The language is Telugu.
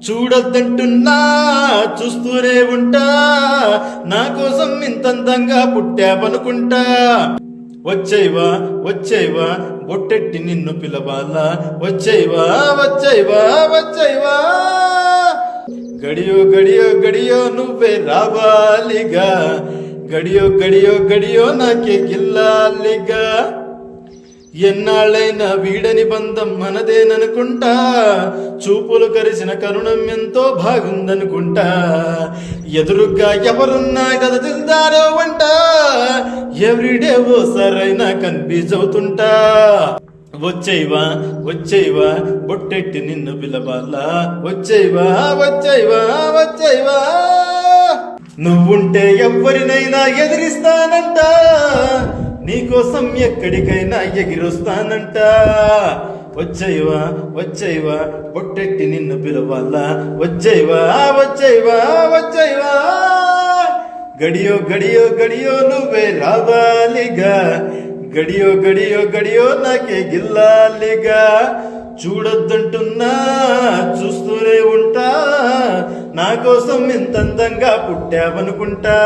చూడొద్దంటున్నా చూస్తూనే ఉంటా, నా కోసం ఇంతంతంగా పుట్టావనుకుంటా. వచ్చేవా వచ్చేవా బొట్టెట్టి నిన్ను పిలవాలా, వచ్చేవా వచ్చేవా వచ్చేవా. గడియో గడియో గడియో నువ్వే రావాలిగా, గడియో గడియో గడియో నాకే గిల్లాలిగా. ఎన్నాళ్ళైనా వీడని బంధం మనదేననుకుంటా, చూపులు కరిసిన కరుణం ఎంతో బాగుందనుకుంటా. ఎదురుగా ఎవరున్నా కదా దిల్దారో వంట, ఎవ్రీడే ఓ సరైన కన్ఫ్యూజ్ అవుతుంటా. వచ్చేవా వచ్చేవా బొట్టెట్టి నిన్ను పిలవాలా, వచ్చేవా వచ్చేవా వచ్చేవా. నువ్వుంటే ఎవ్వరినైనా ఎదిరిస్తానంట, నీకోసం ఎక్కడికైనా ఎగిరొస్తానంట. వచ్చేవా వచ్చేవా బొట్టెట్టి నిన్ను పిలవాలా, వచ్చేవా వచ్చేవా వచ్చేవా. గడియో గడియో గడియో నువ్వే రావాలిగా, గడియో గడియో గడియో నాకే గిల్లాలిగా. చూడొద్దంటున్నా చూస్తూనే ఉంటా, నా కోసం ఇంతంతంగా పుట్టావనుకుంటా.